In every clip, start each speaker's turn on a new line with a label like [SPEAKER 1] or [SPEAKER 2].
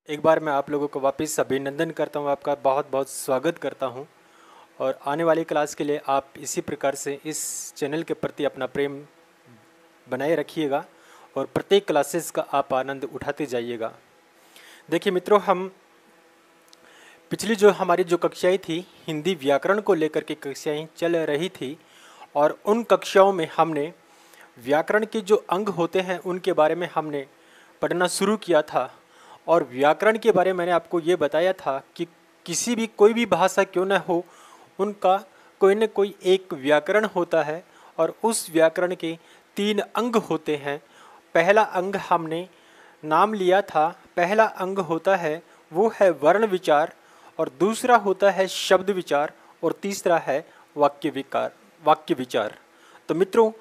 [SPEAKER 1] एक बार मैं आप लोगों को वापस अभिनंदन करता हूँ, आपका बहुत बहुत स्वागत करता हूँ। और आने वाली क्लास के लिए आप इसी प्रकार से इस चैनल के प्रति अपना प्रेम बनाए रखिएगा और प्रत्येक क्लासेस का आप आनंद उठाते जाइएगा। देखिए मित्रों, हम पिछली जो हमारी जो कक्षाएं थी, हिंदी व्याकरण को लेकर के कक्षाएं चल रही थी और उन कक्षाओं में हमने व्याकरण के जो अंग होते हैं उनके बारे में हमने पढ़ना शुरू किया था। और व्याकरण के बारे में मैंने आपको ये बताया था कि किसी भी कोई भी भाषा क्यों न हो, उनका कोई न कोई एक व्याकरण होता है और उस व्याकरण के 3 अंग होते हैं। पहला अंग हमने नाम लिया था, पहला अंग होता है वो है वर्ण विचार, और दूसरा होता है शब्द विचार, और तीसरा है वाक्य विचार। तो मित्रों,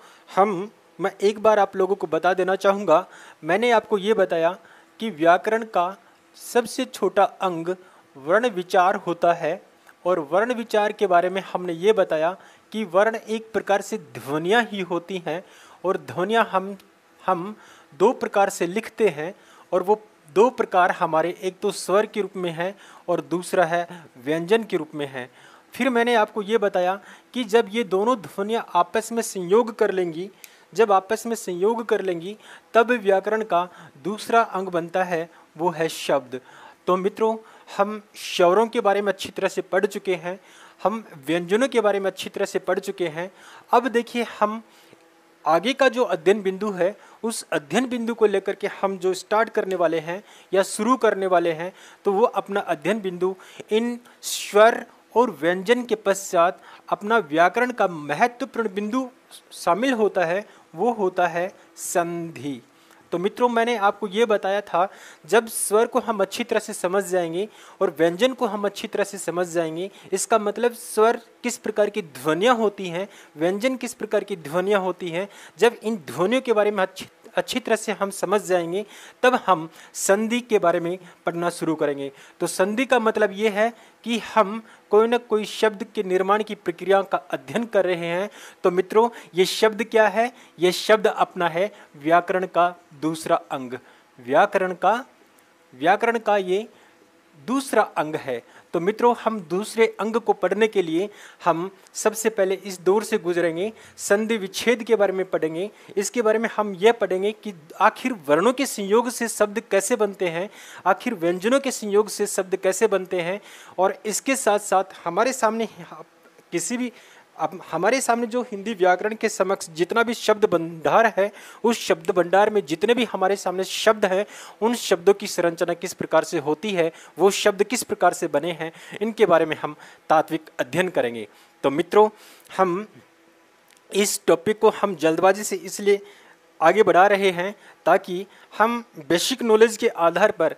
[SPEAKER 1] मैं एक बार आप लोगों को बता देना चाहूँगा, मैंने आपको ये बताया कि व्याकरण का सबसे छोटा अंग वर्ण विचार होता है। और वर्ण विचार के बारे में हमने ये बताया कि वर्ण एक प्रकार से ध्वनियाँ ही होती हैं, और ध्वनियाँ हम 2 प्रकार से लिखते हैं, और वो 2 प्रकार हमारे, एक तो स्वर के रूप में है और दूसरा है व्यंजन के रूप में है। फिर मैंने आपको ये बताया कि जब ये दोनों ध्वनियाँ आपस में संयोग कर लेंगी, तब व्याकरण का दूसरा अंग बनता है, वो है शब्द। तो मित्रों, हम स्वरों के बारे में अच्छी तरह से पढ़ चुके हैं, हम व्यंजनों के बारे में अच्छी तरह से पढ़ चुके हैं। अब देखिए, हम आगे का जो अध्ययन बिंदु है, उस अध्ययन बिंदु को लेकर के हम जो स्टार्ट करने वाले हैं या शुरू करने वाले हैं, तो वो अपना अध्ययन बिंदु इन स्वर और व्यंजन के पश्चात अपना व्याकरण का महत्वपूर्ण बिंदु शामिल होता है, वो होता है संधि। तो मित्रों, मैंने आपको ये बताया था, जब स्वर को हम अच्छी तरह से समझ जाएंगे और व्यंजन को हम अच्छी तरह से समझ जाएंगे, इसका मतलब स्वर किस प्रकार की ध्वनियाँ होती हैं, व्यंजन किस प्रकार की ध्वनियाँ होती हैं, जब इन ध्वनियों के बारे में अच्छी तरह से हम समझ जाएंगे, तब हम संधि के बारे में पढ़ना शुरू करेंगे। तो संधि का मतलब ये है कि हम कोई न कोई शब्द के निर्माण की प्रक्रिया का अध्ययन कर रहे हैं। तो मित्रों, ये शब्द क्या है? ये शब्द अपना है व्याकरण का दूसरा अंग, व्याकरण का ये दूसरा अंग है। तो मित्रों, हम दूसरे अंग को पढ़ने के लिए हम सबसे पहले इस दौर से गुजरेंगे, संधि विच्छेद के बारे में पढ़ेंगे। इसके बारे में हम यह पढ़ेंगे कि आखिर वर्णों के संयोग से शब्द कैसे बनते हैं, आखिर व्यंजनों के संयोग से शब्द कैसे बनते हैं। और इसके साथ साथ हमारे सामने जो हिंदी व्याकरण के समक्ष जितना भी शब्द भंडार है, उस शब्द भंडार में जितने भी हमारे सामने शब्द हैं, उन शब्दों की संरचना किस प्रकार से होती है, वो शब्द किस प्रकार से बने हैं, इनके बारे में हम तात्विक अध्ययन करेंगे। तो मित्रों, हम इस टॉपिक को हम जल्दबाजी से इसलिए आगे बढ़ा रहे हैं ताकि हम बेसिक नॉलेज के आधार पर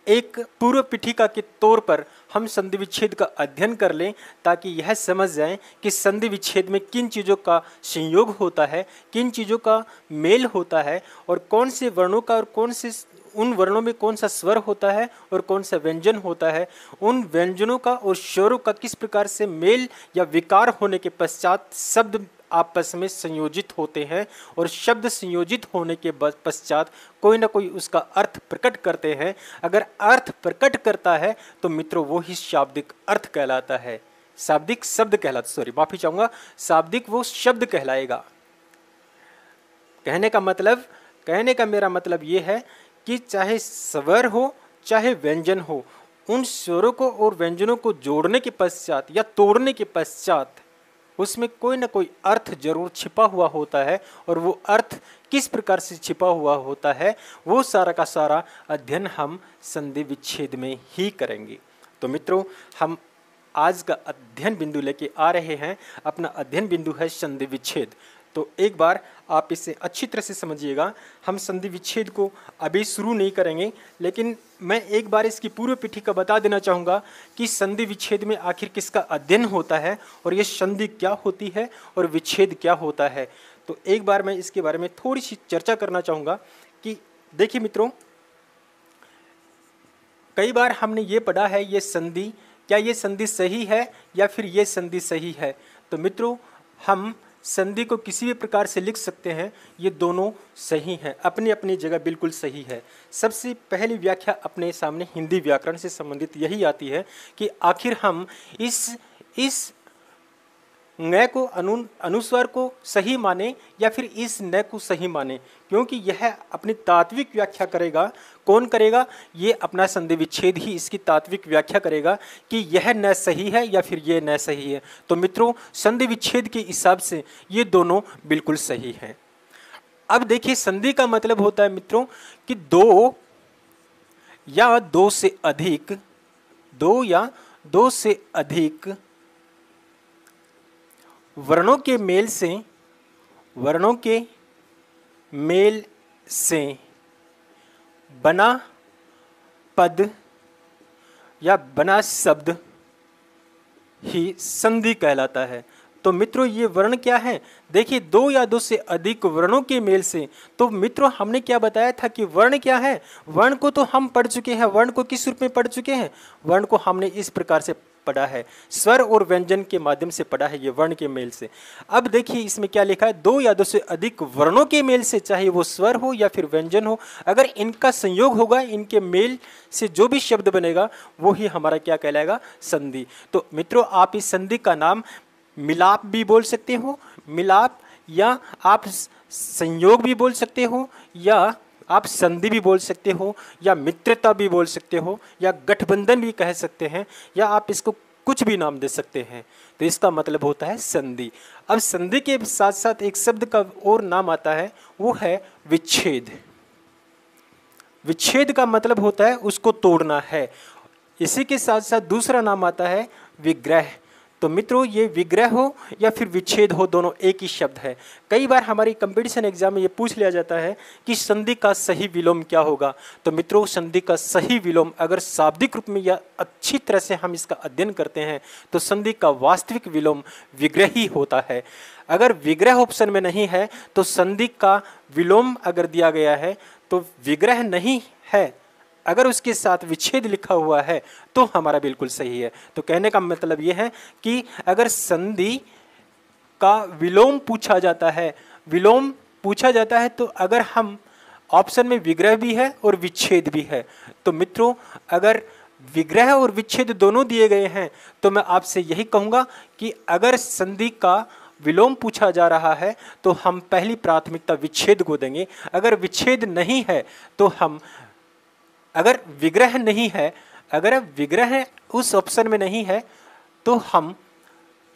[SPEAKER 1] एक पूर्व पीठिका के तौर पर हम संधि विच्छेद का अध्ययन कर लें, ताकि यह समझ जाएं कि संधि विच्छेद में किन चीज़ों का संयोग होता है, किन चीज़ों का मेल होता है, और कौन से वर्णों का और उन वर्णों में कौन सा स्वर होता है और कौन सा व्यंजन होता है, उन व्यंजनों का और स्वरों का किस प्रकार से मेल या विकार होने के पश्चात शब्द आपस में संयोजित होते हैं, और शब्द संयोजित होने के पश्चात कोई ना कोई उसका अर्थ प्रकट करते हैं। अगर अर्थ प्रकट करता है तो मित्रों, वो ही शाब्दिक अर्थ कहलाता है, शाब्दिक शब्द कहलाता, शाब्दिक वो शब्द कहलाएगा। कहने का मेरा मतलब ये है कि चाहे स्वर हो चाहे व्यंजन हो, उन स्वरों को और व्यंजनों को जोड़ने के पश्चात या तोड़ने के पश्चात उसमें कोई ना कोई अर्थ जरूर छिपा हुआ होता है, और वो अर्थ किस प्रकार से छिपा हुआ होता है, वो सारा का सारा अध्ययन हम संधि विच्छेद में ही करेंगे। तो मित्रों, हम आज का अध्ययन बिंदु लेके आ रहे हैं, अपना अध्ययन बिंदु है संधि विच्छेद। तो एक बार आप इसे अच्छी तरह से समझिएगा। हम संधि विच्छेद को अभी शुरू नहीं करेंगे, लेकिन मैं एक बार इसकी पूर्व पीठिका बता देना चाहूँगा कि संधि विच्छेद में आखिर किसका अध्ययन होता है, और ये संधि क्या होती है और विच्छेद क्या होता है। तो एक बार मैं इसके बारे में थोड़ी सी चर्चा करना चाहूँगा कि देखिए मित्रों, कई बार हमने ये पढ़ा है, ये संधि, क्या ये संधि सही है या फिर ये संधि सही है। तो मित्रों, हम संधि को किसी भी प्रकार से लिख सकते हैं, ये दोनों सही हैं, अपनी अपनी जगह बिल्कुल सही है। सबसे पहली व्याख्या अपने सामने हिंदी व्याकरण से संबंधित यही आती है कि आखिर हम इस न को अनुस्वार को सही माने या फिर इस न को सही माने, क्योंकि यह अपनी तात्विक व्याख्या करेगा। कौन करेगा? ये अपना संधि विच्छेद ही इसकी तात्विक व्याख्या करेगा कि यह न सही है या फिर यह न सही है। तो मित्रों, संधि विच्छेद के हिसाब से ये दोनों बिल्कुल सही हैं। अब देखिए, संधि का मतलब होता है मित्रों कि दो या दो से अधिक वर्णों के मेल से बना पद या बना शब्द ही संधि कहलाता है। तो मित्रों, ये वर्ण क्या है? देखिए, दो या दो से अधिक वर्णों के मेल से। तो मित्रों, हमने क्या बताया था कि वर्ण क्या है? वर्ण को तो हम पढ़ चुके हैं। वर्ण को किस रूप में पढ़ चुके हैं? वर्ण को हमने इस प्रकार से पढ़ा है, स्वर और व्यंजन के माध्यम से पढ़ा है, ये वर्ण के मेल से। अब देखिए इसमें क्या लिखा है? दो या दो से अधिक वर्णों के मेल से, चाहे वो स्वर हो या फिर व्यंजन हो, अगर इनका संयोग होगा, इनके मेल से जो भी शब्द बनेगा वो ही हमारा क्या कहलाएगा? संधि। तो मित्रों, आप इस संधि का नाम मिलाप भी बोल सकते हो, मिलाप, या आप संयोग भी बोल सकते हो, या आप संधि भी बोल सकते हो, या मित्रता भी बोल सकते हो, या गठबंधन भी कह सकते हैं, या आप इसको कुछ भी नाम दे सकते हैं। तो इसका मतलब होता है संधि। अब संधि के साथ साथ एक शब्द का और नाम आता है, वो है विच्छेद। विच्छेद का मतलब होता है उसको तोड़ना है। इसी के साथ साथ दूसरा नाम आता है विग्रह। तो मित्रों, ये विग्रह हो या फिर विच्छेद हो, दोनों एक ही शब्द है। कई बार हमारी कंपटीशन एग्जाम में ये पूछ लिया जाता है कि संधि का सही विलोम क्या होगा। तो मित्रों, संधि का सही विलोम अगर शाब्दिक रूप में या अच्छी तरह से हम इसका अध्ययन करते हैं तो संधि का वास्तविक विलोम विग्रह ही होता है। अगर विग्रह ऑप्शन में नहीं है तो संधि का विलोम अगर दिया गया है तो विग्रह नहीं है, अगर उसके साथ विच्छेद लिखा हुआ है तो हमारा बिल्कुल सही है। तो कहने का मतलब यह है कि अगर संधि का विलोम पूछा जाता है तो अगर हम ऑप्शन में विग्रह भी है और विच्छेद भी है, तो मित्रों अगर विग्रह और विच्छेद दोनों दिए गए हैं तो मैं आपसे यही कहूँगा कि अगर संधि का विलोम पूछा जा रहा है तो हम पहली प्राथमिकता विच्छेद को देंगे। अगर विच्छेद नहीं है तो हम, अगर विग्रह नहीं है, अगर विग्रह उस ऑप्शन में नहीं है तो हम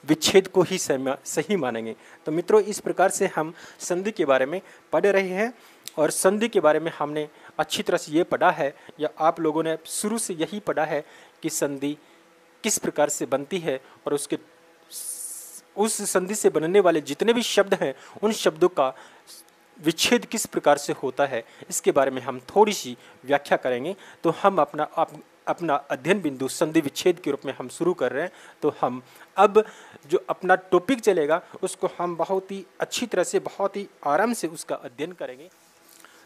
[SPEAKER 1] विच्छेद को ही सही मानेंगे। तो मित्रों, इस प्रकार से हम संधि के बारे में पढ़ रहे हैं और संधि के बारे में हमने अच्छी तरह से ये पढ़ा है, या आप लोगों ने शुरू से यही पढ़ा है कि संधि किस प्रकार से बनती है और उस संधि से बनने वाले जितने भी शब्द हैं उन शब्दों का विच्छेद किस प्रकार से होता है, इसके बारे में हम थोड़ी सी व्याख्या करेंगे। तो हम अपना अध्ययन बिंदु संधि विच्छेद के रूप में हम शुरू कर रहे हैं। तो हम अब जो अपना टॉपिक चलेगा उसको हम बहुत ही अच्छी तरह से, बहुत ही आराम से उसका अध्ययन करेंगे।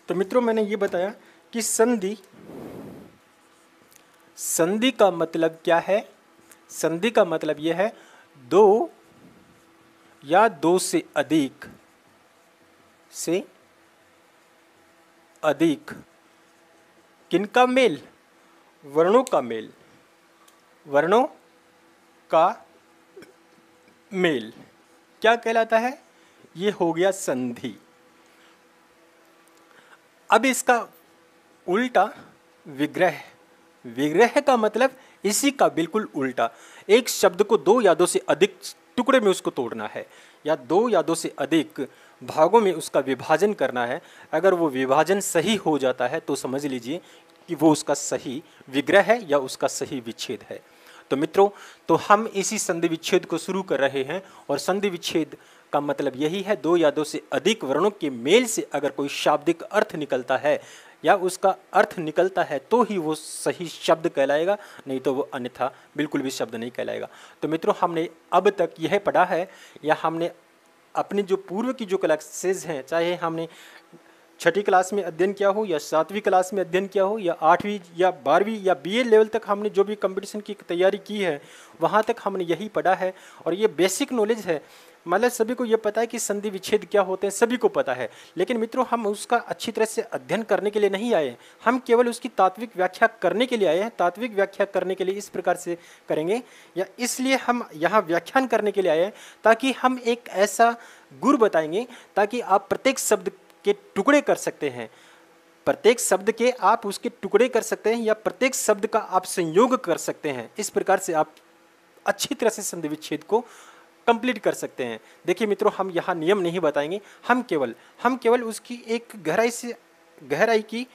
[SPEAKER 1] तो मित्रों, मैंने ये बताया कि संधि का मतलब क्या है। संधि का मतलब यह है दो या दो से अधिक किनका मेल? वर्णों का मेल। वर्णों का मेल क्या कहलाता है? ये हो गया संधि। अब इसका उल्टा विग्रह। विग्रह का मतलब इसी का बिल्कुल उल्टा। एक शब्द को दो या दो से अधिक टुकड़े में उसको तोड़ना है, या दो या दो से अधिक भागों में उसका विभाजन करना है। अगर वो विभाजन सही हो जाता है तो समझ लीजिए कि वो उसका सही विग्रह है या उसका सही विच्छेद है। तो मित्रों, तो हम इसी संधि विच्छेद को शुरू कर रहे हैं, और संधि विच्छेद का मतलब यही है, दो या दो से अधिक वर्णों के मेल से अगर कोई शाब्दिक अर्थ निकलता है या उसका अर्थ निकलता है तो ही वो सही शब्द कहलाएगा, नहीं तो वो अन्यथा बिल्कुल भी शब्द नहीं कहलाएगा। तो मित्रों, हमने अब तक यह पढ़ा है, या हमने अपनी जो पूर्व की जो क्लासेज हैं, चाहे हमने छठी क्लास में अध्ययन किया हो या सातवीं क्लास में अध्ययन किया हो या 8वीं या 12वीं या BA लेवल तक हमने जो भी कंपटीशन की तैयारी की है, वहाँ तक हमने यही पढ़ा है। और ये बेसिक नॉलेज है। मतलब सभी को ये पता है कि संधि विच्छेद क्या होते हैं, सभी को पता है। लेकिन मित्रों हम उसका अच्छी तरह से अध्ययन करने के लिए नहीं आए हैं, हम केवल उसकी तात्विक व्याख्या करने के लिए आए हैं। तात्विक व्याख्या करने के लिए इस प्रकार से करेंगे, या इसलिए हम यहाँ व्याख्यान करने के लिए आए हैं ताकि हम एक ऐसा गुर बताएंगे ताकि आप प्रत्येक शब्द के टुकड़े कर सकते हैं, प्रत्येक शब्द के आप उसके टुकड़े कर सकते हैं, या प्रत्येक शब्द का आप संयोग कर सकते हैं। इस प्रकार से आप अच्छी तरह से संधि विच्छेद को कंप्लीट कर सकते हैं। देखिए मित्रों, हम यहाँ नियम नहीं बताएंगे, हम केवल उसकी एक गहराई की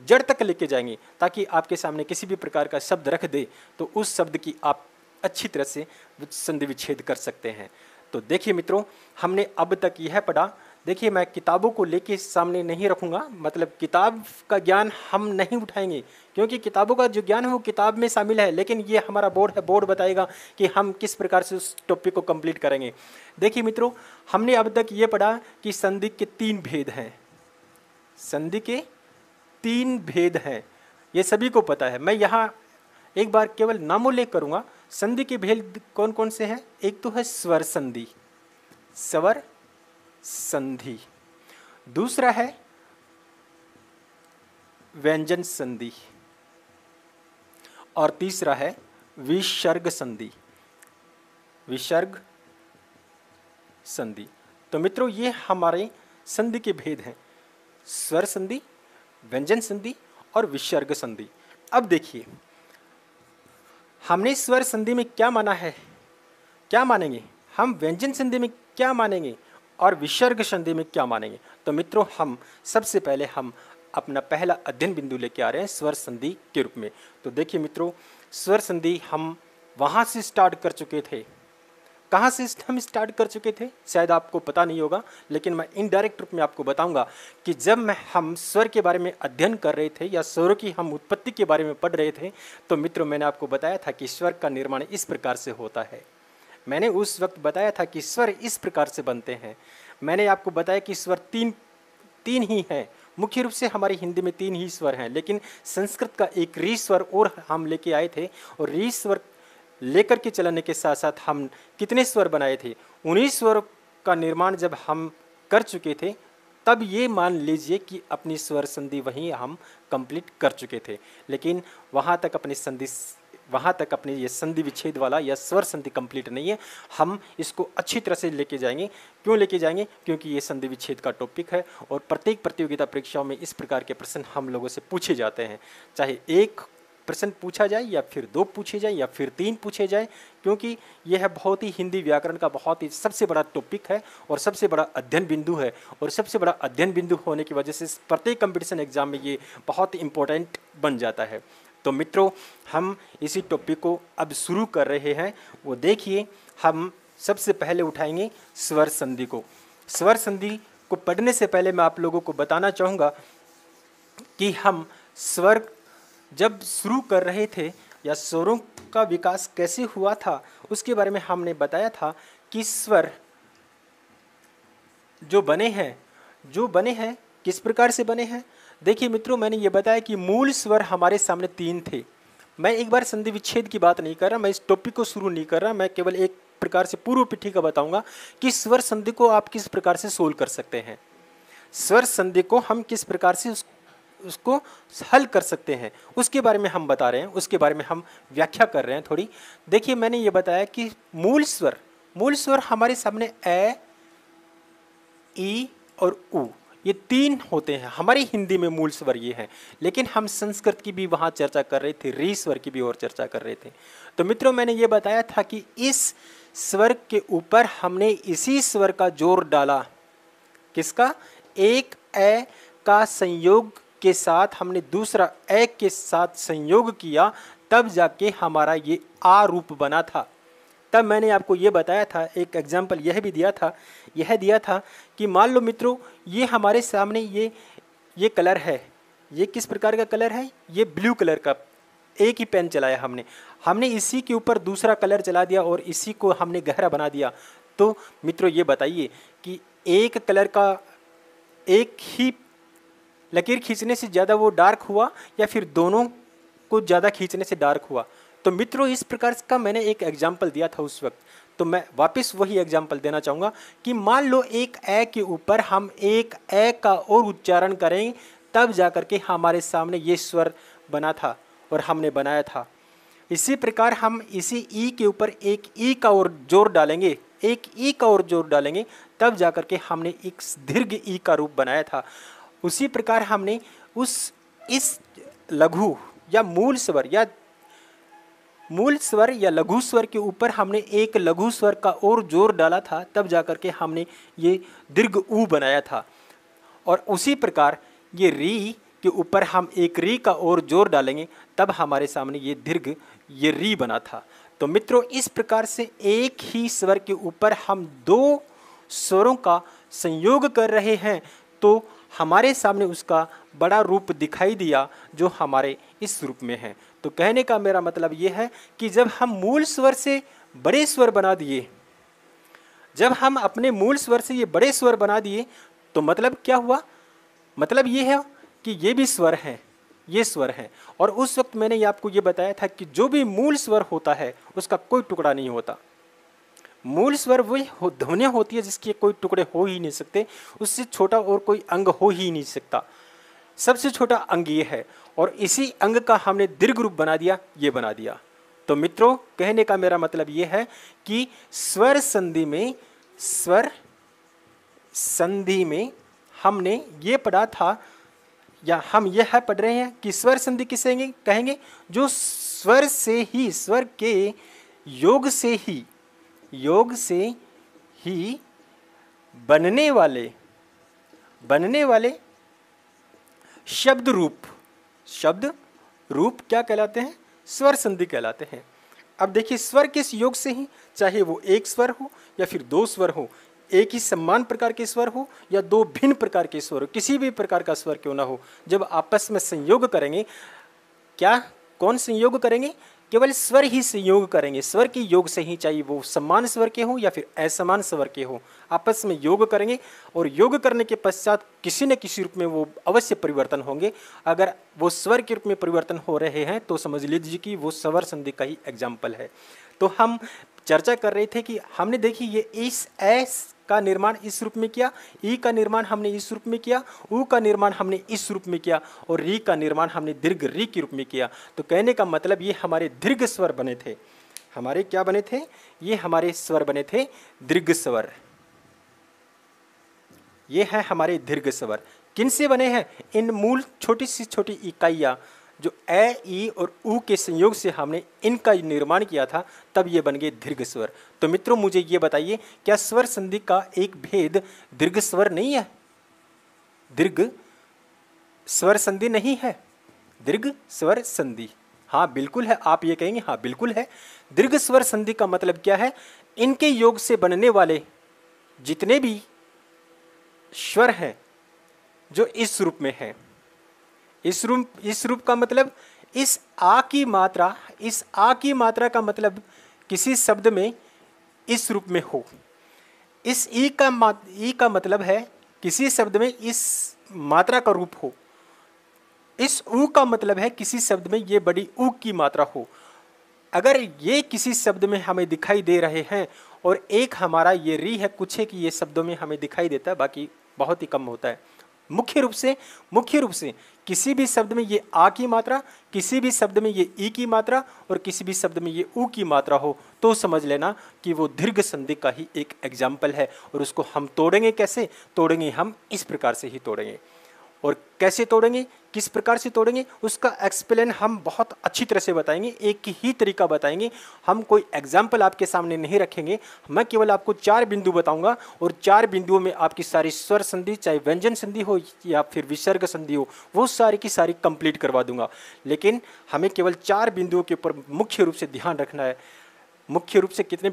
[SPEAKER 1] जड़ तक लेके जाएंगे, ताकि आपके सामने किसी भी प्रकार का शब्द रख दे तो उस शब्द की आप अच्छी तरह से संधि विच्छेद कर सकते हैं। तो देखिए मित्रों, हमने अब तक यह पढ़ा। देखिए मैं किताबों को लेके सामने नहीं रखूंगा, मतलब किताब का ज्ञान हम नहीं उठाएंगे, क्योंकि किताबों का जो ज्ञान है वो किताब में शामिल है, लेकिन ये हमारा बोर्ड है, बोर्ड बताएगा कि हम किस प्रकार से उस टॉपिक को कंप्लीट करेंगे। देखिए मित्रों, हमने अब तक ये पढ़ा कि संधि के 3 भेद हैं, संधि के 3 भेद हैं, ये सभी को पता है। मैं यहाँ एक बार केवल नामोल्लेख करूँगा। संधि के भेद कौन कौन से हैं? एक तो है स्वर संधि, स्वर संधि, दूसरा है व्यंजन संधि, और तीसरा है विसर्ग संधि, विसर्ग संधि। तो मित्रों ये हमारे संधि के भेद हैं, स्वर संधि, व्यंजन संधि और विसर्ग संधि। अब देखिए, हमने स्वर संधि में क्या माना है, क्या मानेंगे, हम व्यंजन संधि में क्या मानेंगे और विसर्ग संधि में क्या मानेंगे। तो मित्रों हम सबसे पहले हम अपना पहला अध्ययन बिंदु लेके आ रहे हैं स्वर संधि के रूप में। तो देखिए मित्रों, स्वर संधि हम वहाँ से स्टार्ट कर चुके थे। कहाँ से हम स्टार्ट कर चुके थे शायद आपको पता नहीं होगा, लेकिन मैं इनडायरेक्ट रूप में आपको बताऊंगा कि जब हम स्वर के बारे में अध्ययन कर रहे थे या स्वरों की हम उत्पत्ति के बारे में पढ़ रहे थे, तो मित्रों मैंने आपको बताया था कि स्वर का निर्माण इस प्रकार से होता है। मैंने उस वक्त बताया था कि स्वर इस प्रकार से बनते हैं। मैंने आपको बताया कि स्वर तीन ही हैं, मुख्य रूप से हमारी हिंदी में 3 ही स्वर हैं, लेकिन संस्कृत का एक री स्वर और हम लेके आए थे, और री स्वर लेकर के चलने के साथ साथ हम कितने स्वर बनाए थे, 19 स्वर का निर्माण जब हम कर चुके थे, तब ये मान लीजिए कि अपनी स्वर संधि वहीं हम कंप्लीट कर चुके थे। लेकिन वहाँ तक अपनी ये संधि विच्छेद वाला या स्वर संधि कंप्लीट नहीं है। हम इसको अच्छी तरह से लेके जाएंगे। क्यों लेके जाएंगे? क्योंकि ये संधि विच्छेद का टॉपिक है, और प्रत्येक प्रतियोगिता परीक्षाओं में इस प्रकार के प्रश्न हम लोगों से पूछे जाते हैं, चाहे 1 प्रश्न पूछा जाए या फिर 2 पूछे जाए या फिर 3 पूछे जाए, क्योंकि यह बहुत ही हिंदी व्याकरण का बहुत ही सबसे बड़ा टॉपिक है और सबसे बड़ा अध्ययन बिंदु है। और सबसे बड़ा अध्ययन बिंदु होने की वजह से प्रत्येक कंपटीशन एग्जाम में ये बहुत इम्पोर्टेंट बन जाता है। तो मित्रों हम इसी टॉपिक को अब शुरू कर रहे हैं। वो देखिए, हम सबसे पहले उठाएंगे स्वर संधि को। स्वर संधि को पढ़ने से पहले मैं आप लोगों को बताना चाहूँगा कि हम स्वर जब शुरू कर रहे थे या स्वरों का विकास कैसे हुआ था, उसके बारे में हमने बताया था कि स्वर जो बने हैं किस प्रकार से बने हैं। देखिए मित्रों, मैंने ये बताया कि मूल स्वर हमारे सामने 3 थे। मैं एक बार संधि विच्छेद की बात नहीं कर रहा, मैं इस टॉपिक को शुरू नहीं कर रहा, मैं केवल एक प्रकार से पूर्व पीठिका बताऊंगा कि स्वर संधि को आप किस प्रकार से सोल्व कर सकते हैं, स्वर संधि को हम किस प्रकार से उसको हल कर सकते हैं, उसके बारे में हम बता रहे हैं, उसके बारे में हम व्याख्या कर रहे हैं थोड़ी। देखिए मैंने ये बताया कि मूल स्वर हमारे सामने ए, ई और उ, ये 3 होते हैं। हमारी हिंदी में मूल स्वर ये हैं, लेकिन हम संस्कृत की भी वहाँ चर्चा कर रहे थे, री स्वर की भी और चर्चा कर रहे थे। तो मित्रों मैंने ये बताया था कि इस स्वर के ऊपर हमने इसी स्वर का जोर डाला, किसका? एक ए का संयोग के साथ हमने दूसरा ए के साथ संयोग किया, तब जाके हमारा ये आ रूप बना था। तब मैंने आपको ये बताया था, एक एग्जाम्पल यह दिया था कि मान लो मित्रों ये हमारे सामने ये कलर है, ये किस प्रकार का कलर है? ये ब्लू कलर का। एक ही पेन चलाया हमने इसी के ऊपर दूसरा कलर चला दिया और इसी को हमने गहरा बना दिया। तो मित्रों ये बताइए कि एक कलर का एक ही लकीर खींचने से ज़्यादा वो डार्क हुआ या फिर दोनों कुछ ज़्यादा खींचने से डार्क हुआ। तो मित्रों इस प्रकार का मैंने एक एग्जाम्पल दिया था उस वक्त, तो मैं वापस वही एग्जाम्पल देना चाहूँगा कि मान लो एक ए के ऊपर हम एक ए का और उच्चारण करें, तब जाकर के हमारे सामने ये स्वर बना था और हमने बनाया था। इसी प्रकार हम इसी ई के ऊपर एक ई का और जोर डालेंगे, एक ई का और जोर डालेंगे, तब जाकर के हमने एक दीर्घ ई का रूप बनाया था। उसी प्रकार हमने इस लघु या मूल स्वर या लघु स्वर के ऊपर हमने एक लघु स्वर का और जोर डाला था, तब जाकर के हमने ये दीर्घ ऊ बनाया था। और उसी प्रकार ये री के ऊपर हम एक री का और जोर डालेंगे, तब हमारे सामने ये दीर्घ ये री बना था। तो मित्रों इस प्रकार से एक ही स्वर के ऊपर हम दो स्वरों का संयोग कर रहे हैं, तो हमारे सामने उसका बड़ा रूप दिखाई दिया जो हमारे इस रूप में है। तो कहने का मेरा मतलब ये है कि जब हम मूल स्वर से बड़े स्वर बना दिए, जब हम अपने मूल स्वर से ये बड़े स्वर बना दिए, तो मतलब क्या हुआ? मतलब ये है कि ये भी स्वर हैं, ये स्वर हैं। और उस वक्त मैंने आपको ये बताया था कि जो भी मूल स्वर होता है उसका कोई टुकड़ा नहीं होता। मूल स्वर वही ध्वनियाँ होती है जिसके कोई टुकड़े हो ही नहीं सकते, उससे छोटा और कोई अंग हो ही नहीं सकता। सबसे छोटा अंग ये है, और इसी अंग का हमने दीर्घ रूप बना दिया, ये बना दिया। तो मित्रों कहने का मेरा मतलब ये है कि स्वर संधि में हमने ये पढ़ा था, या हम यह है पढ़ रहे हैं कि स्वर संधि किसे कहेंगे? जो स्वर से ही, स्वर के योग से ही बनने वाले शब्द रूप क्या कहलाते हैं? स्वर संधि कहलाते हैं। अब देखिए स्वर किस योग से ही, चाहे वो एक स्वर हो या फिर दो स्वर हो, एक ही समान प्रकार के स्वर हो या दो भिन्न प्रकार के स्वर हो, किसी भी प्रकार का स्वर क्यों ना हो, जब आपस में संयोग करेंगे, कौन संयोग करेंगे? केवल स्वर ही संयोग करेंगे। स्वर के योग से ही, चाहे वो समान स्वर के हो या फिर असमान स्वर के हो, आपस में योग करेंगे। और योग करने के पश्चात किसी न किसी रूप में वो अवश्य परिवर्तन होंगे। अगर वो स्वर के रूप में परिवर्तन हो रहे हैं तो समझ लीजिए कि वो स्वर संधि का ही एग्जाम्पल है। तो हम चर्चा कर रहे थे कि हमने देखी ये इस एस का निर्माण इस रूप में किया, ई का निर्माण हमने इस रूप में किया, ऊ का निर्माण हमने इस रूप में किया, और री का निर्माण हमने दीर्घ री के रूप में किया। तो कहने का मतलब ये हमारे दीर्घ स्वर बने थे। हमारे क्या बने थे? ये हमारे स्वर बने थे दीर्घ स्वर। ये है हमारे दीर्घ स्वर। किन से बने हैं? इन मूल छोटी सी छोटी इकाइयाँ जो ए, ई और ऊ के संयोग से हमने इनका निर्माण किया था, तब ये बन गए दीर्घ स्वर। तो मित्रों मुझे ये बताइए, क्या स्वर संधि का एक भेद दीर्घ स्वर नहीं है? दीर्घ स्वर संधि नहीं है? दीर्घ स्वर संधि, हाँ बिल्कुल है। आप ये कहेंगे हाँ बिल्कुल है। दीर्घ स्वर संधि का मतलब क्या है? इनके योग से बनने वाले जितने भी स्वर हैं जो इस रूप में हैं, इस रूप का मतलब इस आ की मात्रा का मतलब किसी शब्द में इस रूप में हो। इस ई का मतलब है किसी शब्द में इस मात्रा का रूप हो। इस ऊ का मतलब है किसी शब्द में ये बड़ी ऊ की मात्रा हो। अगर ये किसी शब्द में हमें दिखाई दे रहे हैं, और एक हमारा ये री है, कुछ है कि ये शब्दों में हमें दिखाई देता है, बाकी बहुत ही कम होता है। मुख्य रूप से किसी भी शब्द में ये आ की मात्रा, किसी भी शब्द में ये ई की मात्रा और किसी भी शब्द में ये ऊ की मात्रा हो, तो समझ लेना कि वो दीर्घ संधि का ही एक एग्जाम्पल है। और उसको हम तोड़ेंगे कैसे? तोड़ेंगे हम इस प्रकार से ही तोड़ेंगे। और कैसे तोड़ेंगे, किस प्रकार से तोड़ेंगे, उसका एक्सप्लेन हम बहुत अच्छी तरह से बताएंगे। एक ही तरीका बताएंगे, हम कोई एग्जाम्पल आपके सामने नहीं रखेंगे। मैं केवल आपको 4 बिंदु बताऊंगा, और 4 बिंदुओं में आपकी सारी स्वर संधि, चाहे व्यंजन संधि हो या फिर विसर्ग संधि हो, वो सारी की सारी कंप्लीट करवा दूंगा। लेकिन हमें केवल 4 बिंदुओं के ऊपर मुख्य रूप से ध्यान रखना है। मुख्य रूप से कितने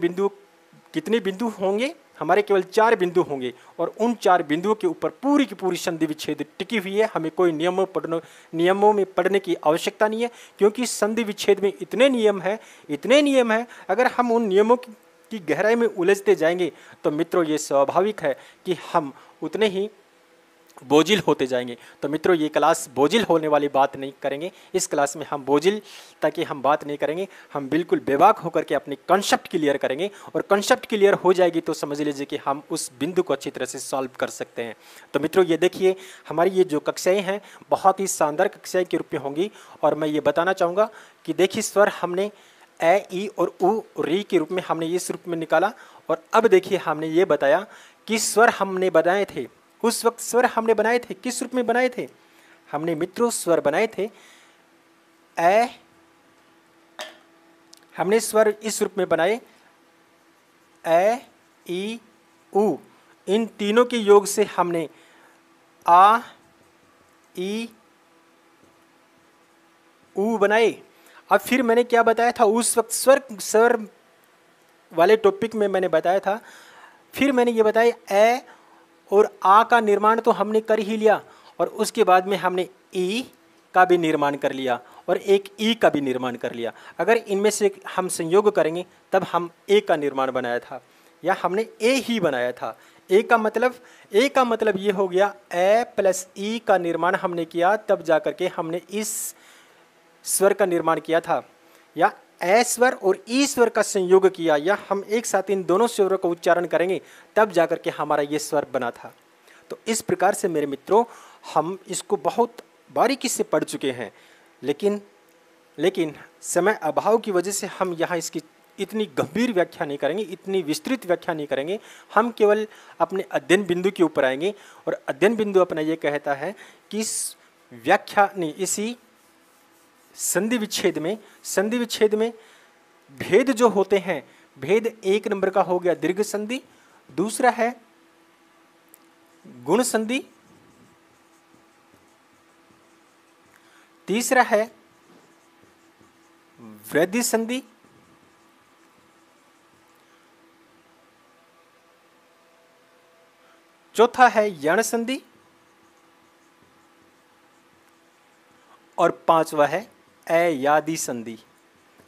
[SPEAKER 1] बिंदु होंगे? हमारे केवल 4 बिंदु होंगे, और उन 4 बिंदुओं के ऊपर पूरी की पूरी संधि विच्छेद टिकी हुई है। हमें कोई नियमों में पढ़ने की आवश्यकता नहीं है, क्योंकि संधि विच्छेद में इतने नियम हैं। अगर हम उन नियमों की गहराई में उलझते जाएंगे तो मित्रों ये स्वाभाविक है कि हम उतने ही बोझिल होते जाएंगे। तो मित्रों ये क्लास बोझिल होने वाली बात नहीं करेंगे। इस क्लास में हम बोझिल ताकि हम बात नहीं करेंगे, हम बिल्कुल बेबाक होकर के अपनी कंसेप्ट क्लियर करेंगे, और कंसेप्ट क्लियर हो जाएगी तो समझ लीजिए कि हम उस बिंदु को अच्छी तरह से सॉल्व कर सकते हैं। तो मित्रों ये देखिए, हमारी ये जो कक्षाएँ हैं बहुत ही शानदार कक्षाएँ के रूप में होंगी, और मैं ये बताना चाहूँगा कि देखिए स्वर हमने ए, ई और उ, री के रूप में हमने इस रूप में निकाला, और अब देखिए हमने ये बताया कि स्वर हमने बनाए थे, उस वक्त स्वर हमने बनाए थे किस रूप में बनाए थे? हमने मित्रों स्वर बनाए थे ए, हमने स्वर इस रूप में बनाए ए, ई, उ। इन तीनों के योग से हमने आ, ई, उ बनाए। अब फिर मैंने क्या बताया था उस वक्त स्वर वाले टॉपिक में मैंने बताया था, फिर मैंने ये बताया ए और आ का निर्माण तो हमने कर ही लिया, और उसके बाद में हमने ई का भी निर्माण कर लिया और एक ई का भी निर्माण कर लिया। अगर इनमें से हम संयोग करेंगे तब हम ए का निर्माण बनाया था, या हमने ए ही बनाया था। ए का मतलब ये हो गया ए प्लस ई का निर्माण हमने किया, तब जा करके हमने इस स्वर का निर्माण किया था, या ए स्वर और ई स्वर का संयोग किया, या हम एक साथ इन दोनों स्वरों का उच्चारण करेंगे तब जाकर के हमारा ये स्वर बना था। तो इस प्रकार से मेरे मित्रों हम इसको बहुत बारीकी से पढ़ चुके हैं, लेकिन समय अभाव की वजह से हम यहाँ इसकी इतनी गंभीर व्याख्या नहीं करेंगे, इतनी विस्तृत व्याख्या नहीं करेंगे। हम केवल अपने अध्ययन बिंदु के ऊपर आएंगे, और अध्ययन बिंदु अपना ये कहता है कि इस व्याख्या नहीं, इसी संधि विच्छेद में भेद जो होते हैं, भेद एक नंबर का हो गया दीर्घ संधि, दूसरा है गुण संधि, तीसरा है वृद्धि संधि, चौथा है यण संधि, और पांचवा है अयादि संधि।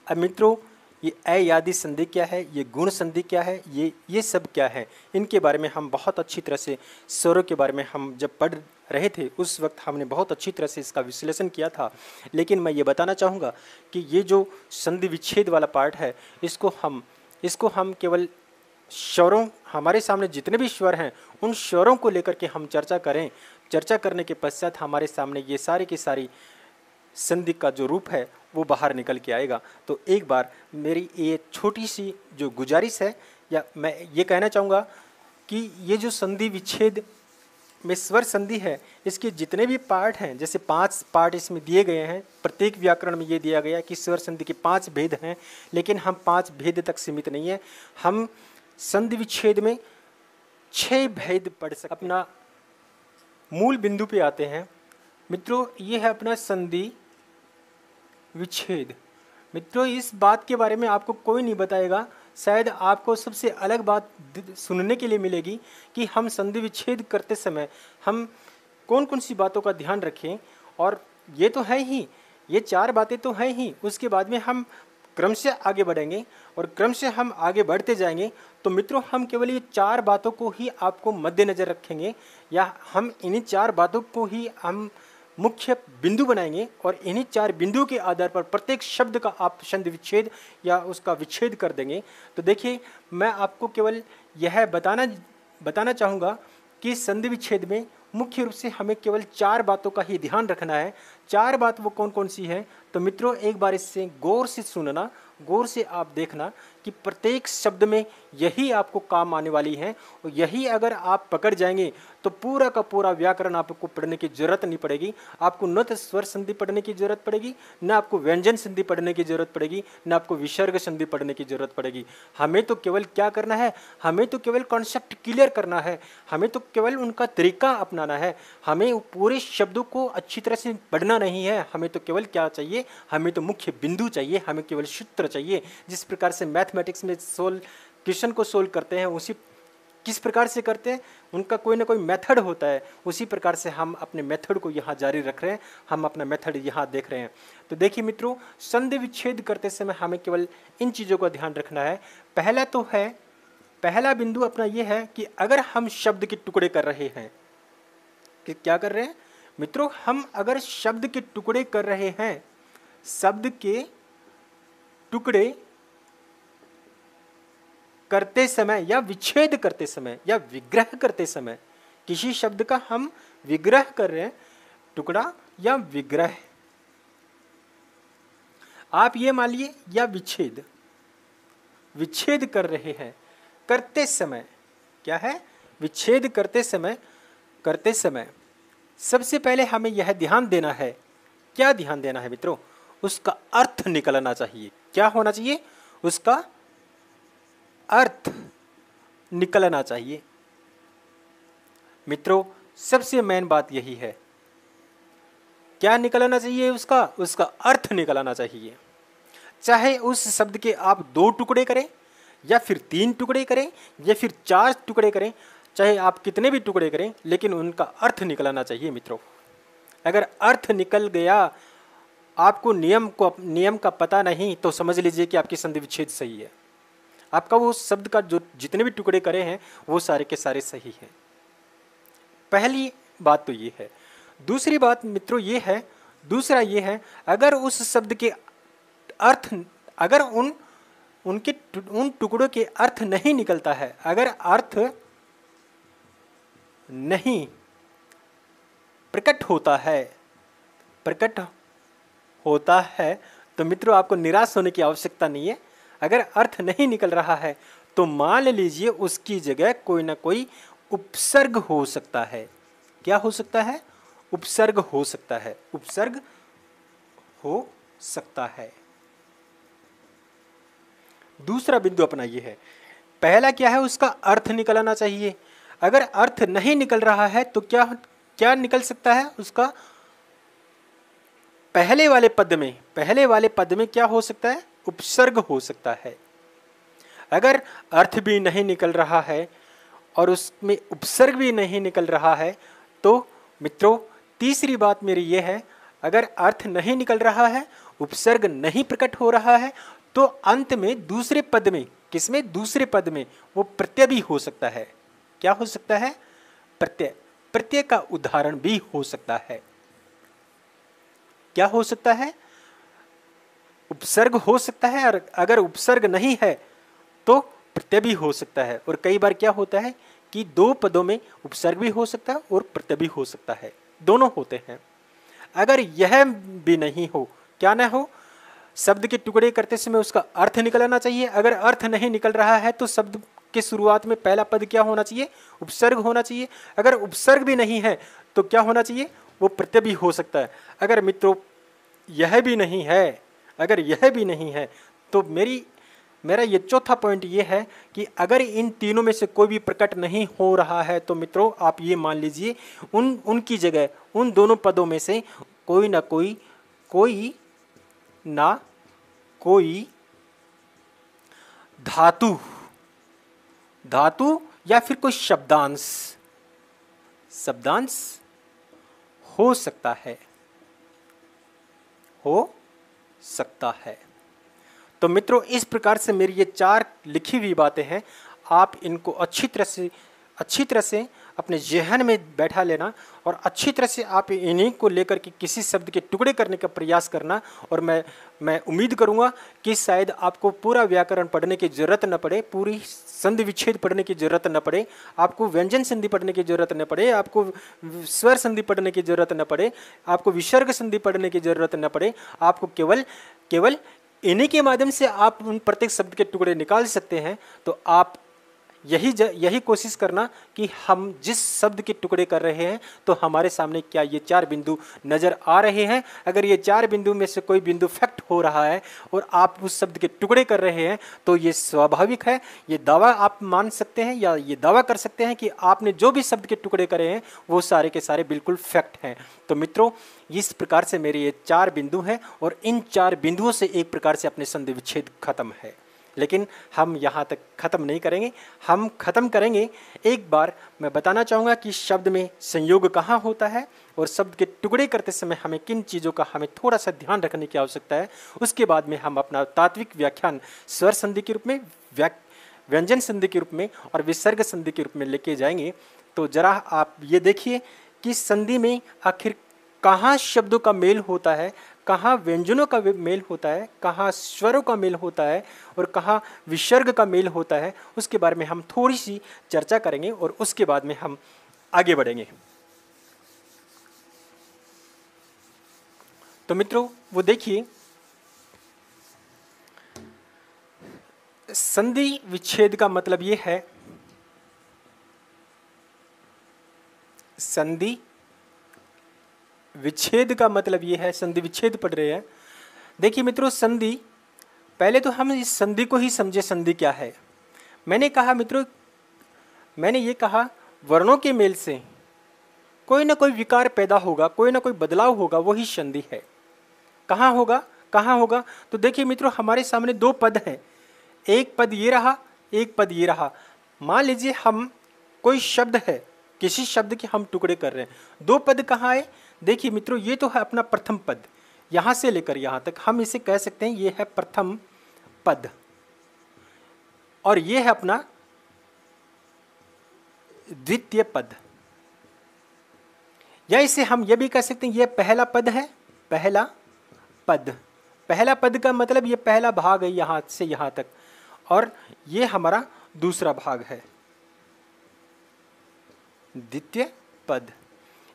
[SPEAKER 1] अब मित्रों ये अयादि संधि क्या है, ये गुण संधि क्या है, ये सब क्या है, इनके बारे में हम बहुत अच्छी तरह से स्वरों के बारे में हम जब पढ़ रहे थे उस वक्त हमने बहुत अच्छी तरह से इसका विश्लेषण किया था। लेकिन मैं ये बताना चाहूँगा कि ये जो संधि विच्छेद वाला पार्ट है, इसको हम केवल स्वरों, हमारे सामने जितने भी स्वर हैं उन स्वरों को लेकर के हम चर्चा करें। चर्चा करने के पश्चात हमारे सामने ये सारी की सारी संधि का जो रूप है वो बाहर निकल के आएगा। तो एक बार मेरी ये छोटी सी जो गुजारिश है, या मैं ये कहना चाहूँगा कि ये जो संधि विच्छेद में स्वर संधि है, इसके जितने भी पार्ट हैं, जैसे 5 पार्ट इसमें दिए गए हैं, प्रत्येक व्याकरण में ये दिया गया कि स्वर संधि के 5 भेद हैं, लेकिन हम 5 भेद तक सीमित नहीं है, हम संधि विच्छेद में 6 भेद पढ़ सकते। अपना मूल बिंदु पे आते हैं मित्रों, ये है अपना संधि विच्छेद। मित्रों इस बात के बारे में आपको कोई नहीं बताएगा, शायद आपको सबसे अलग बात सुनने के लिए मिलेगी कि हम संधि विच्छेद करते समय हम कौन कौन सी बातों का ध्यान रखें। और ये तो है ही, ये 4 बातें तो हैं ही, उसके बाद में हम क्रम से आगे बढ़ेंगे, और क्रम से हम आगे बढ़ते जाएंगे। तो मित्रों हम केवल ये 4 बातों को ही आपको मद्देनज़र रखेंगे, या हम इन्हीं 4 बातों को ही हम मुख्य बिंदु बनाएंगे, और इन्हीं 4 बिंदुओं के आधार पर प्रत्येक शब्द का आप संधि विच्छेद या उसका विच्छेद कर देंगे। तो देखिए मैं आपको केवल यह बताना चाहूँगा कि संधि विच्छेद में मुख्य रूप से हमें केवल 4 बातों का ही ध्यान रखना है। 4 बात वो कौन कौन सी हैं? तो मित्रों एक बार इससे गौर से सुनना, गौर से आप देखना कि प्रत्येक शब्द में यही आपको काम आने वाली है, और यही अगर आप पकड़ जाएंगे तो पूरा का पूरा व्याकरण आपको पढ़ने की जरूरत नहीं पड़ेगी। आपको न तो स्वर संधि पढ़ने की जरूरत पड़ेगी, न आपको व्यंजन संधि पढ़ने की जरूरत पड़ेगी, न आपको विसर्ग संधि पढ़ने की जरूरत पड़ेगी। हमें तो केवल क्या करना है, हमें तो केवल कॉन्सेप्ट क्लियर करना है, हमें तो केवल उनका तरीका अपनाना है। हमें पूरे शब्दों को अच्छी तरह से पढ़ना नहीं है, हमें तो केवल क्या चाहिए, हमें तो मुख्य बिंदु चाहिए, हमें केवल सूत्र चाहिए। जिस प्रकार से मैथमेटिक्स में क्वेश्चन को सोल्व करते हैं, उसी किस प्रकार से करते हैं, उनका कोई ना कोई मेथड होता है, उसी प्रकार से हम अपने मेथड को यहाँ जारी रख रहे हैं, हम अपना मेथड यहाँ देख रहे हैं। तो देखिए मित्रों संधि विच्छेद करते समय हमें केवल इन चीज़ों का ध्यान रखना है। पहला बिंदु अपना ये है कि अगर हम शब्द के टुकड़े कर रहे हैं, कि क्या कर रहे हैं मित्रों, हम अगर शब्द के टुकड़े कर रहे हैं, शब्द के टुकड़े करते समय या विच्छेद करते समय या विग्रह करते समय, किसी शब्द का हम विग्रह कर रहे हैं, टुकड़ा या विग्रह, आप ये मान लिए, या विच्छेद, विच्छेद कर रहे हैं करते समय, क्या है विच्छेद करते समय, करते समय सबसे पहले हमें यह ध्यान देना है, क्या ध्यान देना है मित्रों, उसका अर्थ निकलना चाहिए। क्या होना चाहिए, उसका अर्थ निकलना चाहिए। मित्रों सबसे मेन बात यही है, क्या निकलना चाहिए, उसका अर्थ निकलना चाहिए। चाहे उस शब्द के आप 2 टुकड़े करें या फिर 3 टुकड़े करें या फिर 4 टुकड़े करें, चाहे आप कितने भी टुकड़े करें, लेकिन उनका अर्थ निकलना चाहिए मित्रों। अगर अर्थ निकल गया, आपको नियम का पता नहीं, तो समझ लीजिए कि आपकी संधि विच्छेद सही है, आपका वो शब्द का जो जितने भी टुकड़े करे हैं वो सारे के सारे सही हैं। पहली बात तो ये है। दूसरी बात मित्रों ये है, दूसरा ये है, अगर उस शब्द के अर्थ, अगर उन टुकड़ों के अर्थ नहीं निकलता है, अगर अर्थ नहीं प्रकट होता है तो मित्रों आपको निराश होने की आवश्यकता नहीं है। अगर अर्थ नहीं निकल रहा है तो मान लीजिए उसकी जगह कोई ना कोई उपसर्ग हो सकता है। क्या हो सकता है, उपसर्ग हो सकता है, उपसर्ग हो सकता है। दूसरा बिंदु अपना ये है, पहला क्या है, उसका अर्थ निकलना चाहिए। अगर अर्थ नहीं निकल रहा है तो क्या निकल सकता है, उसका पहले वाले पद में क्या हो सकता है, उपसर्ग हो सकता है। अगर अर्थ भी नहीं निकल रहा है और उसमें उपसर्ग भी नहीं निकल रहा है तो मित्रों तीसरी बात मेरी ये है, अगर अर्थ नहीं निकल रहा है, उपसर्ग नहीं प्रकट हो रहा है, तो अंत में दूसरे पद में, किसमें, दूसरे पद में वो प्रत्यय भी हो सकता है। क्या हो सकता है, प्रत्यय, प्रत्यय का उदाहरण भी हो सकता है। क्या हो सकता है, उपसर्ग हो सकता है, और अगर उपसर्ग नहीं है तो प्रत्यय भी हो सकता है। और कई बार क्या होता है कि 2 पदों में उपसर्ग भी हो सकता है और प्रत्यय भी हो सकता है, दोनों होते हैं। अगर यह भी नहीं हो, क्या ना हो, शब्द के टुकड़े करते समय उसका अर्थ निकलना चाहिए। अगर अर्थ नहीं निकल रहा है तो शब्द के शुरुआत में पहला पद क्या होना चाहिए, उपसर्ग होना चाहिए। अगर उपसर्ग भी नहीं है तो क्या होना चाहिए, वो प्रत्यय भी हो सकता है। अगर मित्रों यह भी नहीं है, अगर यह भी नहीं है तो मेरा ये चौथा पॉइंट ये है कि अगर इन तीनों में से कोई भी प्रकट नहीं हो रहा है तो मित्रों आप ये मान लीजिए उनकी जगह उन दोनों पदों में से कोई ना कोई धातु या फिर कोई शब्दांश हो सकता है। तो मित्रों इस प्रकार से मेरी ये 4 लिखी हुई बातें हैं, आप इनको अच्छी तरह से अपने ज़हन में बैठा लेना और अच्छी तरह से आप इन्हीं को लेकर के किसी शब्द के टुकड़े करने का प्रयास करना। और मैं उम्मीद करूंगा कि शायद आपको पूरा व्याकरण पढ़ने की ज़रूरत न पड़े, पूरी संधि विच्छेद पढ़ने की ज़रूरत न पड़े, आपको व्यंजन संधि पढ़ने की ज़रूरत न पड़े, आपको स्वर संधि पढ़ने की ज़रूरत न पड़े, आपको विसर्ग संधि पढ़ने की ज़रूरत न पड़े। आपको केवल इन्हीं के माध्यम से आप उन प्रत्येक शब्द के टुकड़े निकाल सकते हैं। तो आप यही कोशिश करना कि हम जिस शब्द के टुकड़े कर रहे हैं तो हमारे सामने क्या ये 4 बिंदु नज़र आ रहे हैं। अगर ये 4 बिंदु में से कोई बिंदु फैक्ट हो रहा है और आप उस शब्द के टुकड़े कर रहे हैं तो ये स्वाभाविक है, ये दावा आप मान सकते हैं या ये दावा कर सकते हैं कि आपने जो भी शब्द के टुकड़े करे हैं वो सारे के सारे बिल्कुल फैक्ट हैं। तो मित्रों इस प्रकार से मेरे ये 4 बिंदु हैं और इन 4 बिंदुओं से एक प्रकार से अपने संधि विच्छेद खत्म है। लेकिन हम यहाँ तक ख़त्म नहीं करेंगे, हम ख़त्म करेंगे। एक बार मैं बताना चाहूँगा कि शब्द में संयोग कहाँ होता है और शब्द के टुकड़े करते समय हमें किन चीज़ों का हमें थोड़ा सा ध्यान रखने की आवश्यकता है। उसके बाद में हम अपना तात्विक व्याख्यान स्वर संधि के रूप में, व्यंजन संधि के रूप में और विसर्ग संधि के रूप में लेके जाएंगे। तो ज़रा आप ये देखिए कि संधि में आखिर कहाँ शब्दों का मेल होता है, कहाँ व्यंजनों का मेल होता है, कहाँ स्वरों का मेल होता है और कहाँ विसर्ग का मेल होता है, उसके बारे में हम थोड़ी सी चर्चा करेंगे और उसके बाद में हम आगे बढ़ेंगे। तो मित्रों वो देखिए, संधि विच्छेद का मतलब ये है, संधि विच्छेद का मतलब ये है, संधि विच्छेद पढ़ रहे हैं। देखिए मित्रों, संधि, पहले तो हम इस संधि को ही समझे, संधि क्या है। मैंने कहा मित्रों, मैंने ये कहा वर्णों के मेल से कोई ना कोई विकार पैदा होगा, कोई ना कोई बदलाव होगा, वही संधि है। कहाँ होगा, कहाँ होगा? तो देखिए मित्रों, हमारे सामने दो पद हैं, एक पद ये रहा, एक पद ये रहा। मान लीजिए हम कोई शब्द है, किसी शब्द के हम टुकड़े कर रहे हैं, दो पद कहाँ है? देखिए मित्रों, ये तो है अपना प्रथम पद, यहाँ से लेकर यहाँ तक हम इसे कह सकते हैं ये है प्रथम पद, और ये है अपना द्वितीय पद, या इसे हम ये भी कह सकते हैं ये पहला पद है, पहला पद। पहला पद का मतलब ये पहला भाग है यहाँ से यहाँ तक, और ये हमारा दूसरा भाग है, द्वितीय पद,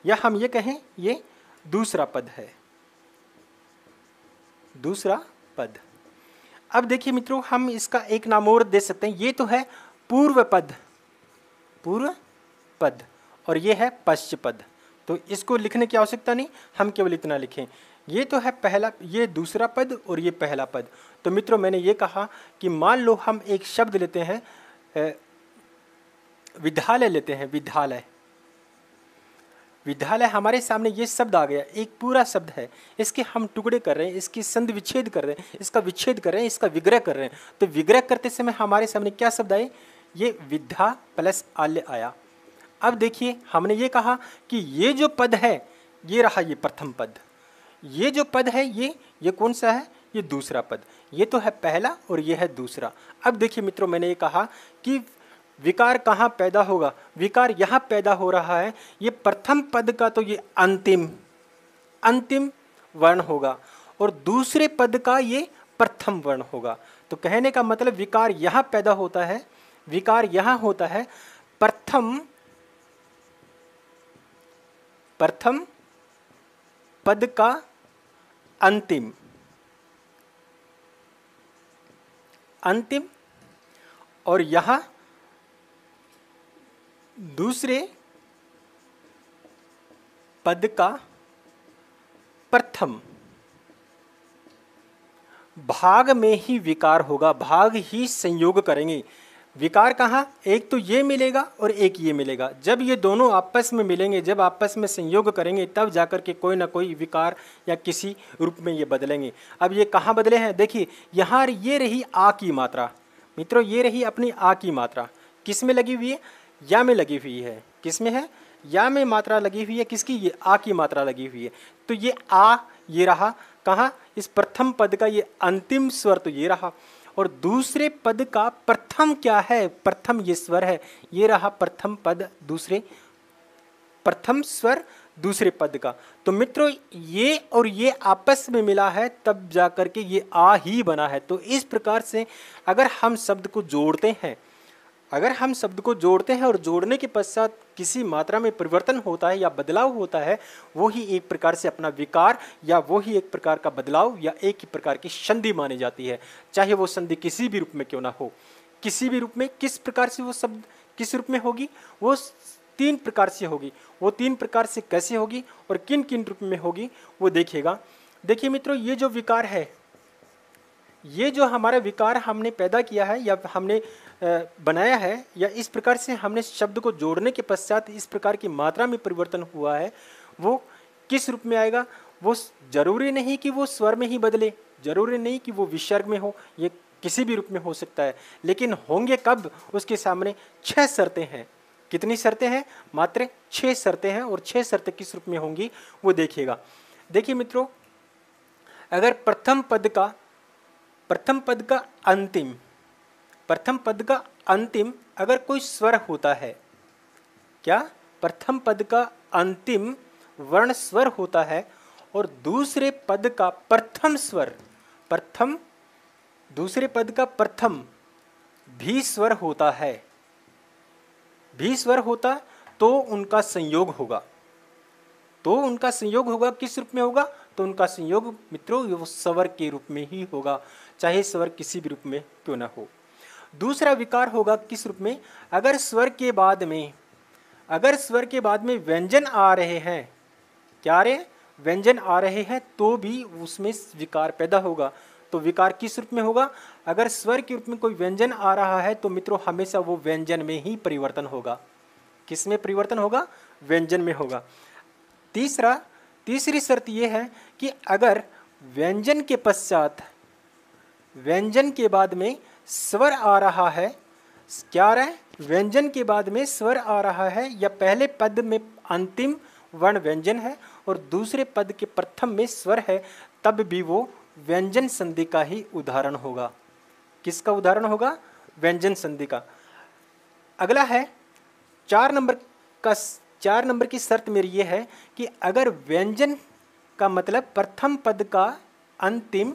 [SPEAKER 1] या हम ये कहें ये दूसरा पद है, दूसरा पद। अब देखिए मित्रों, हम इसका एक नाम और दे सकते हैं, ये तो है पूर्व पद, पूर्व पद, और ये है पश्च पद। तो इसको लिखने की आवश्यकता नहीं, हम केवल इतना लिखें, ये तो है पहला, ये दूसरा पद और ये पहला पद। तो मित्रों मैंने ये कहा कि मान लो हम एक शब्द लेते हैं, विद्यालय लेते हैं, विद्यालय, विद्यालय हमारे सामने ये शब्द आ गया, एक पूरा शब्द है, इसके हम टुकड़े कर रहे हैं, इसकी संधि विच्छेद कर रहे हैं, इसका विच्छेद कर रहे हैं, इसका विग्रह कर रहे हैं। तो विग्रह करते समय हमारे सामने क्या शब्द आए? ये विद्या प्लस आल्य आया। अब देखिए, हमने ये कहा कि ये जो पद है ये रहा, ये प्रथम पद, ये जो पद है ये कौन सा है? ये दूसरा पद। ये तो है पहला और ये है दूसरा। अब देखिए मित्रों, मैंने ये कहा कि विकार कहाँ पैदा होगा? विकार यहाँ पैदा हो रहा है, ये प्रथम पद का तो ये अंतिम वर्ण होगा और दूसरे पद का ये प्रथम वर्ण होगा। तो कहने का मतलब विकार यहाँ पैदा होता है, विकार यहाँ होता है प्रथम पद का अंतिम, और यहाँ दूसरे पद का प्रथम। भाग में ही विकार होगा, भाग ही संयोग करेंगे। विकार कहाँ? एक तो ये मिलेगा और एक ये मिलेगा। जब ये दोनों आपस में मिलेंगे, जब आपस में संयोग करेंगे, तब जाकर के कोई ना कोई विकार या किसी रूप में ये बदलेंगे। अब ये कहाँ बदले हैं? देखिए, यहाँ ये रही आ की मात्रा, मित्रों ये रही अपनी आ की मात्रा, किस में लगी हुई है? या में लगी हुई है। किस में है? या में मात्रा लगी हुई है, किसकी? ये आ की मात्रा लगी हुई है। तो ये आ ये रहा कहाँ? इस प्रथम पद का ये अंतिम स्वर तो ये रहा, और दूसरे पद का प्रथम क्या है? प्रथम ये स्वर है, ये रहा प्रथम पद, दूसरे प्रथम स्वर दूसरे पद का। तो मित्रों ये और ये आपस में मिला है, तब जाकर के ये आ ही बना है। तो इस प्रकार से अगर हम शब्द को जोड़ते हैं, अगर हम शब्द को जोड़ते हैं और जोड़ने के पश्चात किसी मात्रा में परिवर्तन होता है या बदलाव होता है, वो ही एक प्रकार से अपना विकार या वो ही एक प्रकार का बदलाव या एक ही प्रकार की संधि मानी जाती है। चाहे वो संधि किसी भी रूप में क्यों ना हो, किसी भी रूप में, किस प्रकार से वो शब्द किस रूप में होगी? वो तीन प्रकार से होगी। वो तीन प्रकार से कैसे होगी और किन किन रूप में होगी वो देखिएगा। देखिए मित्रों, ये जो विकार है, ये जो हमारा विकार हमने पैदा किया है या हमने बनाया है, या इस प्रकार से हमने शब्द को जोड़ने के पश्चात इस प्रकार की मात्रा में परिवर्तन हुआ है, वो किस रूप में आएगा? वो जरूरी नहीं कि वो स्वर में ही बदले, जरूरी नहीं कि वो विसर्ग में हो, ये किसी भी रूप में हो सकता है, लेकिन होंगे कब? उसके सामने 6 शर्तें हैं। कितनी शर्तें हैं? मात्र 6 शर्तें हैं, और 6 शर्तें किस रूप में होंगी वो देखिएगा। देखिए मित्रों, अगर प्रथम पद का अंतिम अगर कोई स्वर होता है, क्या? प्रथम पद का अंतिम वर्ण स्वर होता है और दूसरे पद का प्रथम स्वर, प्रथम दूसरे पद का प्रथम भी स्वर होता है, भी स्वर होता तो उनका संयोग होगा। तो उनका संयोग होगा किस रूप में होगा? तो उनका संयोग मित्रों वो स्वर के रूप में ही होगा, चाहे स्वर किसी भी रूप में क्यों ना हो। दूसरा विकार होगा किस रूप में? अगर स्वर के बाद में व्यंजन आ रहे हैं, क्या रे व्यंजन आ रहे हैं, तो भी उसमें विकार पैदा होगा। तो विकार किस रूप में होगा? अगर स्वर के रूप में कोई व्यंजन आ रहा है तो मित्रों हमेशा वो व्यंजन में ही परिवर्तन होगा। किस में परिवर्तन होगा? व्यंजन में होगा। तीसरी शर्त यह है कि अगर व्यंजन के पश्चात, व्यंजन के बाद में स्वर आ रहा है, क्या आ रहा है? व्यंजन के बाद में स्वर आ रहा है, या पहले पद में अंतिम वर्ण व्यंजन है और दूसरे पद के प्रथम में स्वर है, तब भी वो व्यंजन संधि का ही उदाहरण होगा। किसका उदाहरण होगा? व्यंजन संधि का। अगला है 4 नंबर की शर्त मेरी ये है कि अगर व्यंजन का मतलब प्रथम पद का अंतिम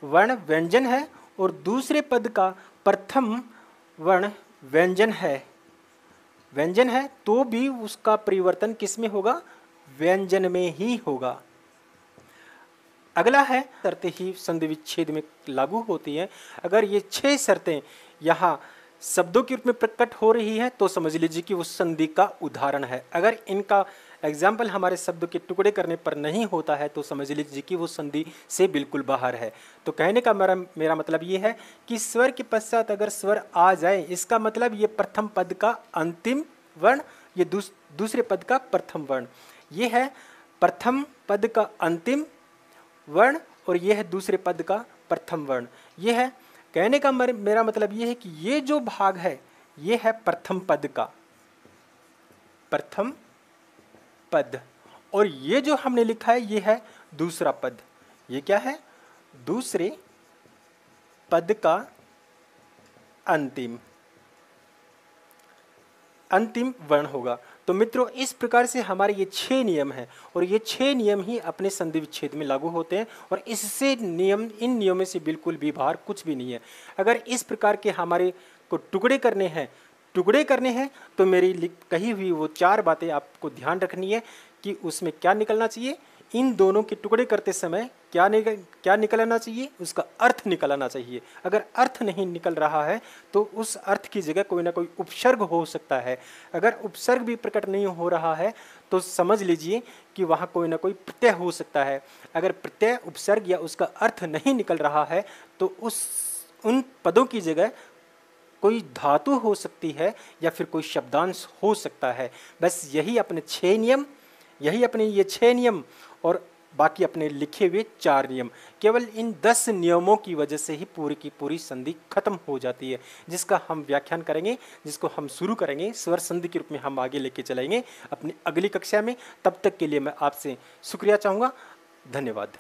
[SPEAKER 1] वर्ण व्यंजन है और दूसरे पद का प्रथम वर्ण व्यंजन है तो भी उसका परिवर्तन किस में होगा? व्यंजन में ही होगा। अगला है शर्तें ही संधि विच्छेद में लागू होती हैं। अगर ये 6 शर्तें यहाँ शब्दों के रूप में प्रकट हो रही है तो समझ लीजिए कि वो संधि का उदाहरण है। अगर इनका एग्जाम्पल हमारे शब्दों के टुकड़े करने पर नहीं होता है तो समझ लीजिए कि वो संधि से बिल्कुल बाहर है। तो कहने का मेरा मतलब ये है कि स्वर के पश्चात अगर स्वर आ जाए, इसका मतलब ये प्रथम पद का अंतिम वर्ण, ये दूसरे पद का प्रथम वर्ण, ये है प्रथम पद का अंतिम वर्ण और ये है दूसरे पद का प्रथम वर्ण। ये है कहने का मेरा मतलब ये है कि ये जो भाग है ये है प्रथम पद का प्रथम पद, और ये जो हमने लिखा है ये है दूसरा पद। ये क्या है? दूसरे पद का अंतिम वर्ण होगा। तो मित्रों इस प्रकार से हमारे ये 6 नियम हैं और ये 6 नियम ही अपने संधि विच्छेद में लागू होते हैं और इससे इन नियमों से बिल्कुल भी बाहर कुछ भी नहीं है। अगर इस प्रकार के हमारे को टुकड़े करने हैं तो मेरी कही हुई वो 4 बातें आपको ध्यान रखनी है कि उसमें क्या निकलना चाहिए। इन दोनों के टुकड़े करते समय क्या निकल आना चाहिए? उसका अर्थ निकल आना चाहिए। अगर अर्थ नहीं निकल रहा है तो उस अर्थ की जगह कोई ना कोई उपसर्ग हो सकता है। अगर उपसर्ग भी प्रकट नहीं हो रहा है तो समझ लीजिए कि वहाँ कोई ना कोई प्रत्यय हो सकता है। अगर प्रत्यय, उपसर्ग या उसका अर्थ नहीं निकल रहा है तो उन पदों की जगह कोई धातु हो सकती है या फिर कोई शब्दांश हो सकता है। बस यही अपने 6 नियम और बाकी अपने लिखे हुए 4 नियम, केवल इन 10 नियमों की वजह से ही पूरी की पूरी संधि खत्म हो जाती है, जिसका हम व्याख्यान करेंगे, जिसको हम शुरू करेंगे, स्वर संधि के रूप में हम आगे लेके चलेंगे अपनी अगली कक्षा में। तब तक के लिए मैं आपसे शुक्रिया चाहूँगा। धन्यवाद।